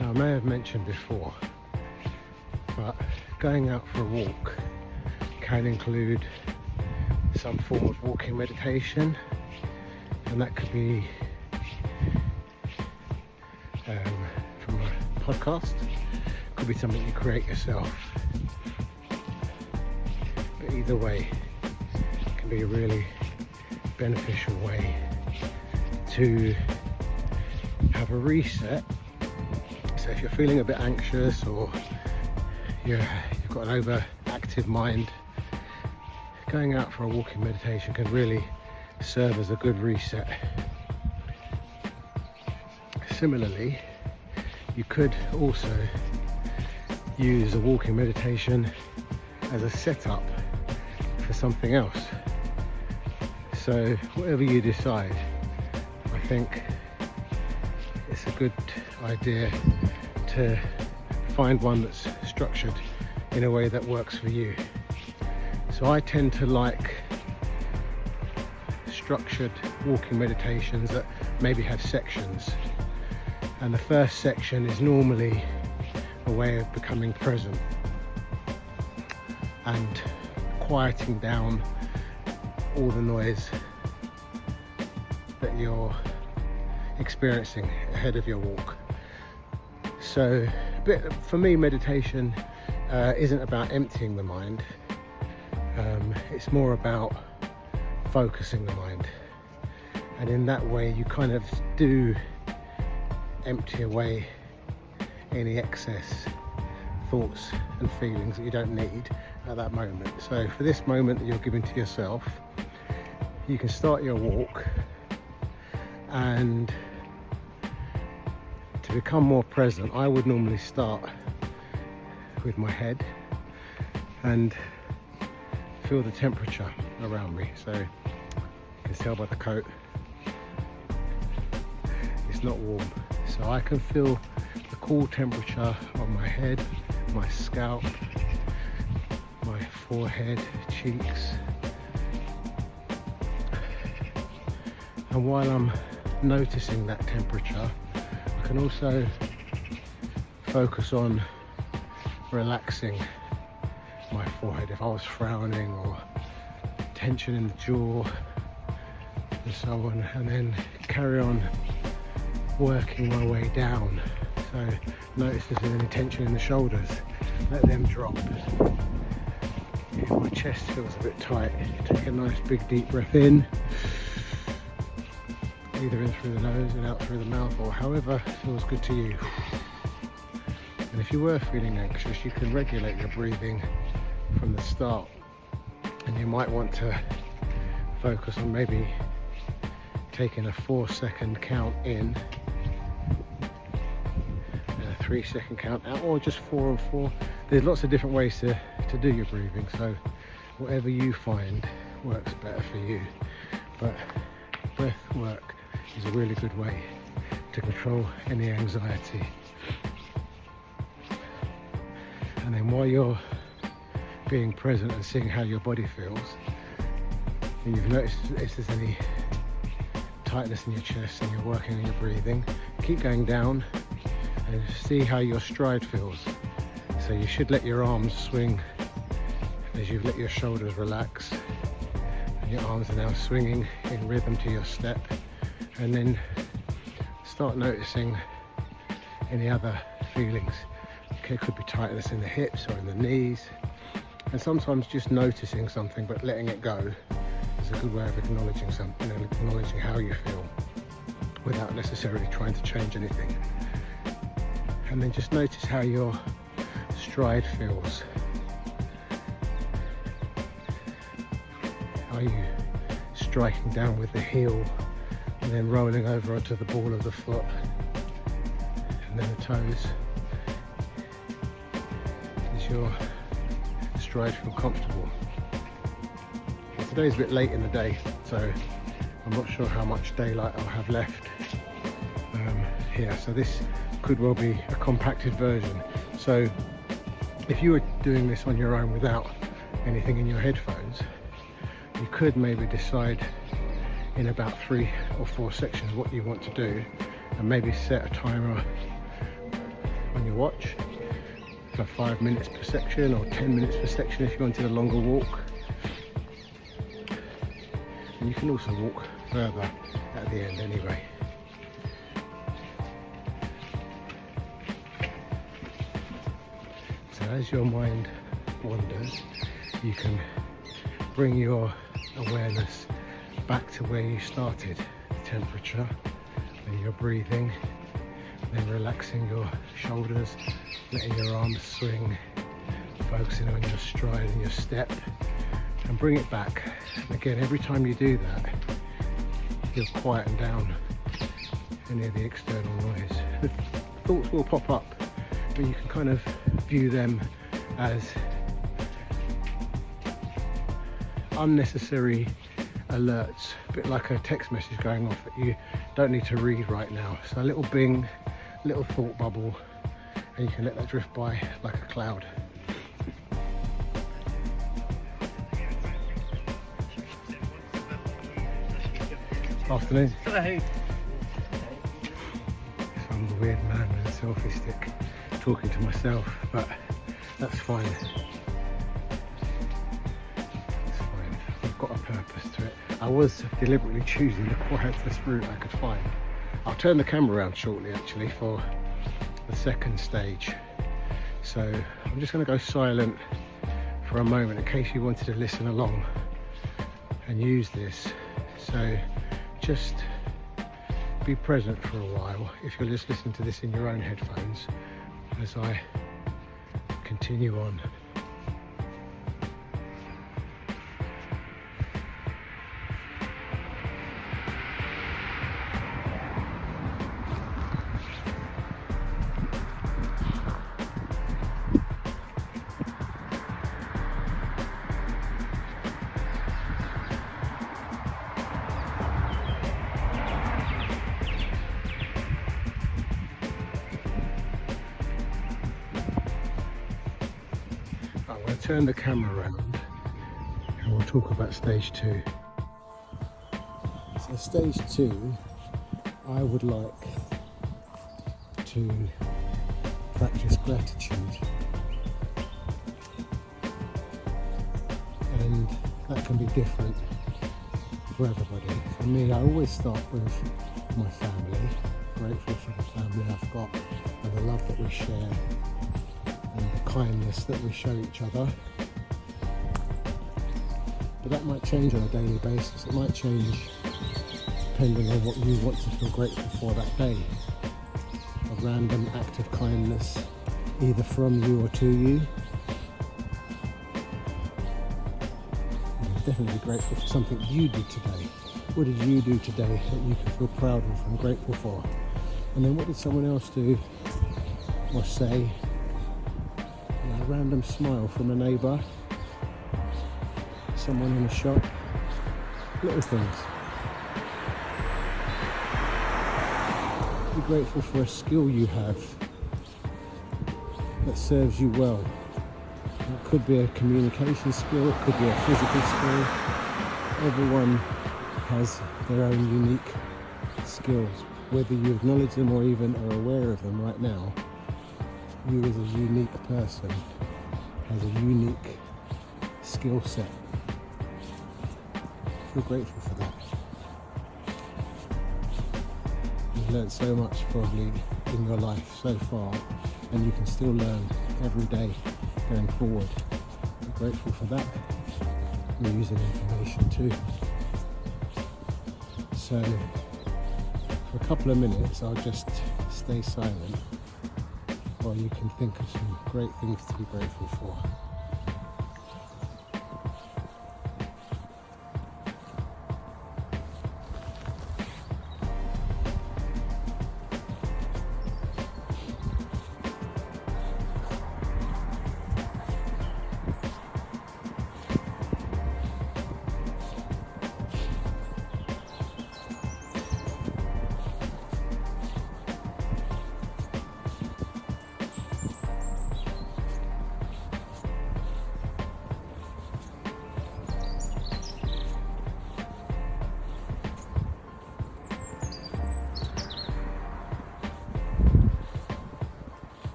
Now, I may have mentioned before, but going out for a walk can include some form of walking meditation, and that could be from a podcast, could be something you create yourself, but either way it can be a really beneficial way to have a reset. So if you're feeling a bit anxious or you've got an overactive mind, going out for a walking meditation can really serve as a good reset. Similarly, you could also use a walking meditation as a setup for something else. So whatever you decide, I think it's a good idea to find one that's structured in a way that works for you. So I tend to like structured walking meditations that maybe have sections, and the first section is normally a way of becoming present and quieting down all the noise that you're experiencing ahead of your walk. So for me, meditation isn't about emptying the mind, it's more about focusing the mind, and in that way you kind of do empty away any excess thoughts and feelings that you don't need at that moment. So for this moment that you're giving to yourself, you can start your walk, and to become more present, I would normally start with my head and feel the temperature around me. So you can tell by the coat it's not warm, so I can feel the cool temperature on my head, my scalp, my forehead, cheeks. And while I'm noticing that temperature, I can also focus on relaxing my forehead if I was frowning, or tension in the jaw and so on, and then carry on working my way down. So notice if there's any tension in the shoulders, let them drop. If my chest feels a bit tight, take a nice big deep breath in, either in through the nose and out through the mouth, or however feels good to you. And if you were feeling anxious, you can regulate your breathing from the start, and you might want to focus on maybe taking a 4-second count in and a 3-second count out, or just 4 and 4. There's lots of different ways to do your breathing, so whatever you find works better for you. But breath work is a really good way to control any anxiety. And then while you're being present and seeing how your body feels, and you've noticed if there's any tightness in your chest and you're working on your breathing, keep going down and see how your stride feels. So you should let your arms swing as you've let your shoulders relax, and your arms are now swinging in rhythm to your step. And then start noticing any other feelings. Okay, it could be tightness in the hips or in the knees, and sometimes just noticing something but letting it go is a good way of acknowledging something, and acknowledging how you feel without necessarily trying to change anything. And then just notice how your stride feels. Are you striking down with the heel and then rolling over onto the ball of the foot and then the toes? Does your stride feel comfortable? Well, today's a bit late in the day, so I'm not sure how much daylight I'll have left here, so this could well be a compacted version. So if you were doing this on your own without anything in your headphones, you could maybe decide in about 3 or 4 sections what you want to do, and maybe set a timer on your watch for 5 minutes per section or 10 minutes per section if you wanted a longer walk. And you can also walk further at the end anyway. So as your mind wanders, you can bring your awareness back to where you started, the temperature and your breathing, then relaxing your shoulders, letting your arms swing, focusing on your stride and your step, and bring it back. And again, every time you do that, you'll quieten down any of the external noise. The thoughts will pop up, but you can kind of view them as unnecessary alerts, a bit like a text message going off that you don't need to read right now. So a little bing, little thought bubble, and you can let that drift by like a cloud. Afternoon. Hello. I'm the weird man with a selfie stick talking to myself, but that's fine. It's fine. I've got a purpose to it. I was deliberately choosing the quietest route I could find. I'll turn the camera around shortly actually for the second stage. So I'm just going to go silent for a moment in case you wanted to listen along and use this. So just be present for a while if you're just listening to this in your own headphones as I continue on. I'm going to turn the camera around and we'll talk about stage 2. So stage 2, I would like to practice gratitude, and that can be different for everybody. For me, I always start with my family, grateful for the family I've got and the love that we share and the kindness that we show each other. But that might change on a daily basis. It might change depending on what you want to feel grateful for that day. A random act of kindness, either from you or to you. You can definitely be grateful for something you did today. What did you do today that you can feel proud of and grateful for? And then what did someone else do or say? A random smile from a neighbour, someone in a shop, little things. Be grateful for a skill you have that serves you well. It could be a communication skill, it could be a physical skill. Everyone has their own unique skills. Whether you acknowledge them or even are aware of them right now, you as a unique person has a unique skill set. Feel grateful for that. You've learned so much probably in your life so far, and you can still learn every day going forward. Be grateful for that. You're using information too. So for a couple of minutes I'll just stay silent while you can think of some great things to be grateful for.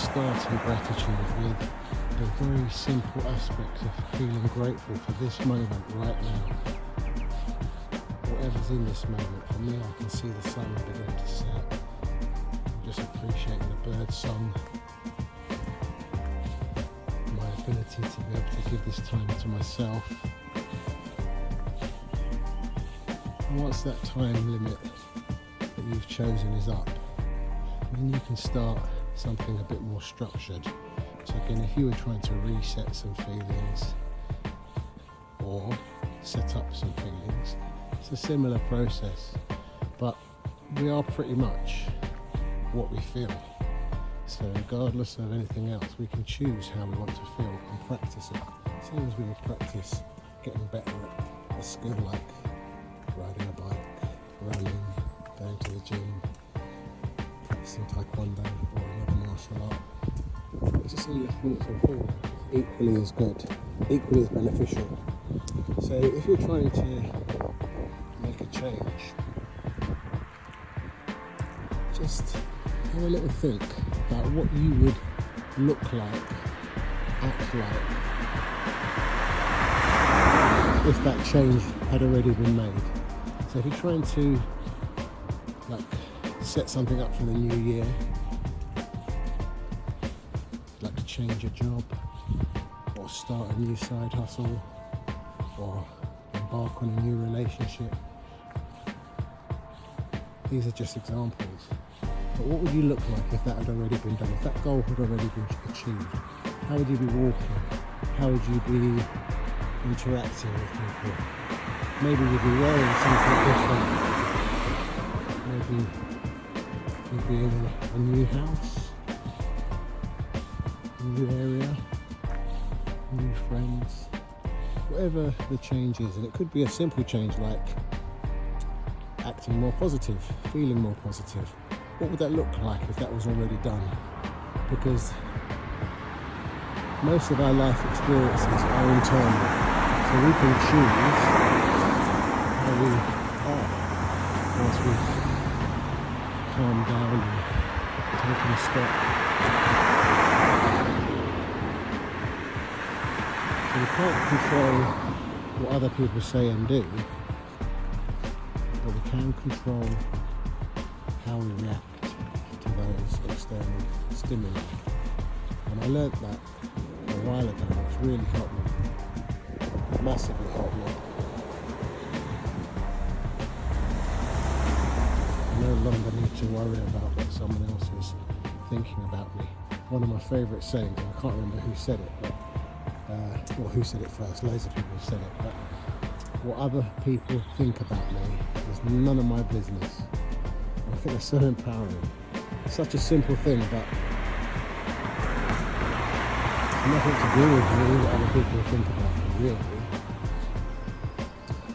start in gratitude with a very simple aspect of feeling grateful for this moment right now. Whatever's in this moment, for me I can see the sun beginning to set. I'm just appreciating the bird song, my ability to be able to give this time to myself. And once that time limit that you've chosen is up, then you can start something a bit more structured. So again, if you were trying to reset some feelings or set up some feelings, it's a similar process, but we are pretty much what we feel. So regardless of anything else, we can choose how we want to feel and practice it. Same as we would practice getting better at a skill like riding a bike, running, going to the gym, practicing taekwondo or another martial art. It's just in your thoughts and feelings equally as good, equally as beneficial. So if you're trying to make a change, just have a little think about what you would look like, act like, if that change had already been made. So if you're trying to set something up for the new year, like to change a job, or start a new side hustle, or embark on a new relationship, these are just examples. But what would you look like if that had already been done? If that goal had already been achieved? How would you be walking? How would you be interacting with people? Maybe you'd be wearing something different. Maybe you'd be in a new house, a new area, new friends, whatever the change is. And it could be a simple change like acting more positive, feeling more positive. What would that look like if that was already done? Because most of our life experiences are internal, so we can choose how we are once we've calmed down and taken a stop. So we can't control what other people say and do, but we can control how we react to those external stimuli. And I learnt that a while ago, and it's really helped me, massively helped me. I no longer need to worry about what someone else is thinking about me. One of my favourite sayings, and I can't remember who said it, but or who said it first, loads of people said it, but what other people think about me is none of my business. I think it's so empowering. It's such a simple thing, but it's nothing to do with me, what other people think about me, really.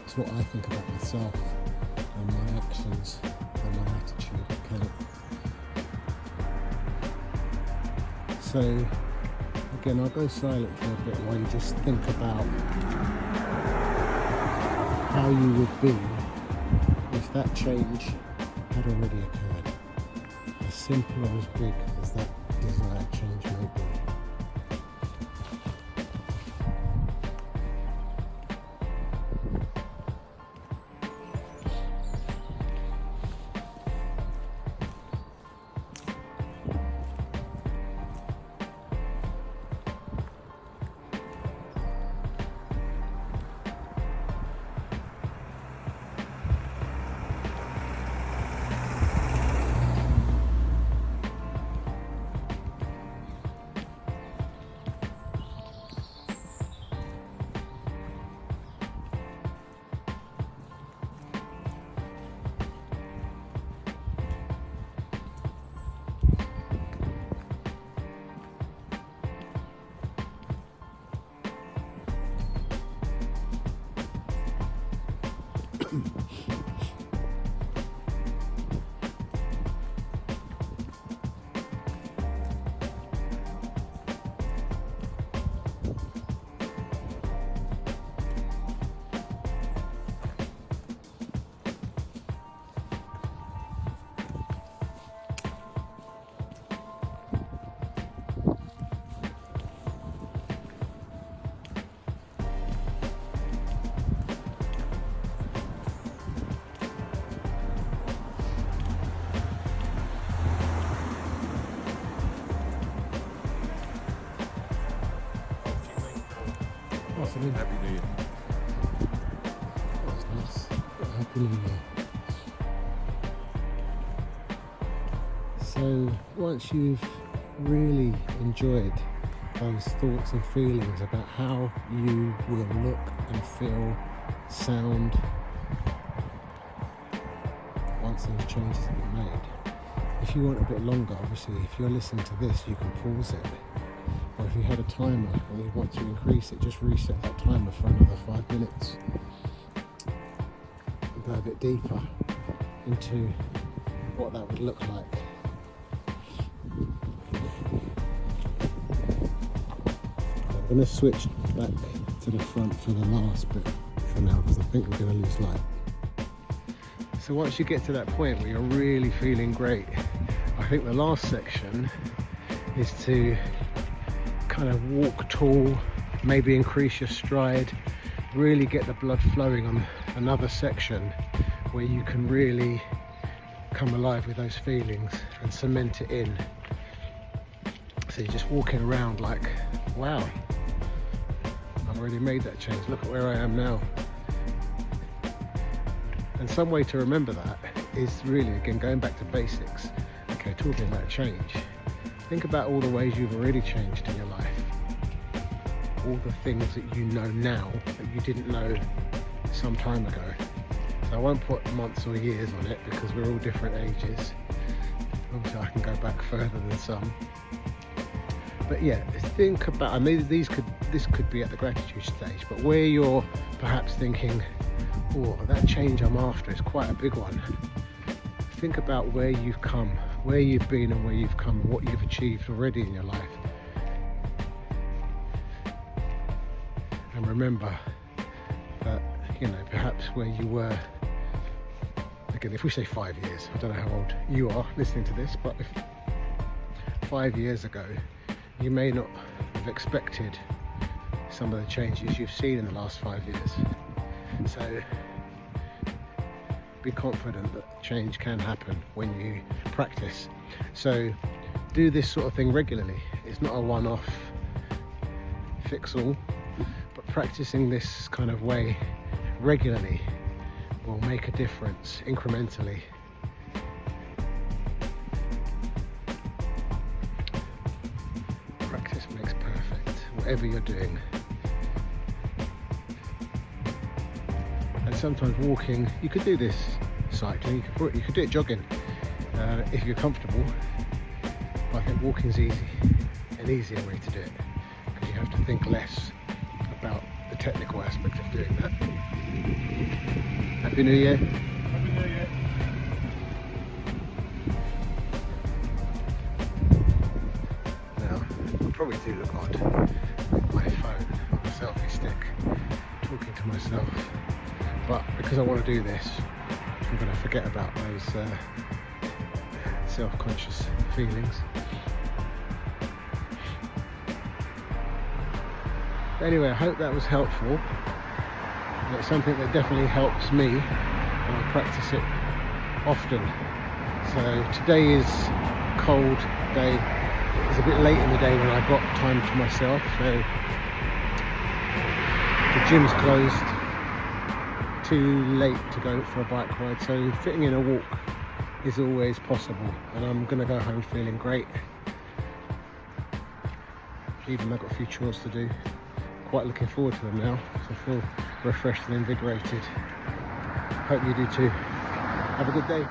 It's what I think about myself and my actions and my attitude, okay? So, again, I'll go silent for a bit while you just think about how you would be if that change had already occurred, as simple or as big as that desired change may be. morning. Happy New Year. That was nice. Happy New Year. So once you've really enjoyed those thoughts and feelings about how you will look and feel, sound, once those changes have been made, if you want a bit longer, obviously if you're listening to this you can pause it, or if you had a timer and you want to increase it, just reset that timer for another 5 minutes and go a bit deeper into what that would look like. I'm going to switch back to the front for the last bit for now because I think we're going to lose light. So once you get to that point where you're really feeling great, I think the last section is to kind of walk tall, maybe increase your stride, really get the blood flowing on another section where you can really come alive with those feelings and cement it in. So you're just walking around like, wow, I've already made that change, look at where I am now. And some way to remember that is really, again, going back to basics. Okay, talking about change. Think about all the ways you've already changed in your life. All the things that you know now that you didn't know some time ago. So I won't put months or years on it because we're all different ages. Obviously I can go back further than some. But yeah, think about, I mean, this could be at the gratitude stage, but where you're perhaps thinking, oh, that change I'm after is quite a big one. Think about where you've come, where you've been and where you've come, and what you've achieved already in your life. And remember that, you know, perhaps where you were, again, if we say 5 years, I don't know how old you are listening to this, but if 5 years ago, you may not have expected some of the changes you've seen in the last 5 years. So be confident that change can happen when you practice. So do this sort of thing regularly. It's not a one-off fix-all, but practicing this kind of way regularly will make a difference incrementally. Practice makes perfect, whatever you're doing. And sometimes walking, you could do this cycling, you could do it jogging if you're comfortable. But I think walking's easy, an easier way to do it, because you have to think less about the technical aspect of doing that. Happy New Year. Happy New Year. Now, I probably do look odd with my phone on a selfie stick, talking to myself, but because I want to do this, I'm going to forget about those self-conscious feelings. Anyway, I hope that was helpful. It's something that definitely helps me, and I practice it often. So today is a cold day. It's a bit late in the day when I've got time to myself, so the gym's closed, too late to go for a bike ride, so fitting in a walk is always possible, and I'm going to go home feeling great, even though I've got a few chores to do. Quite looking forward to them now, so I feel refreshed and invigorated. Hope you do too. Have a good day.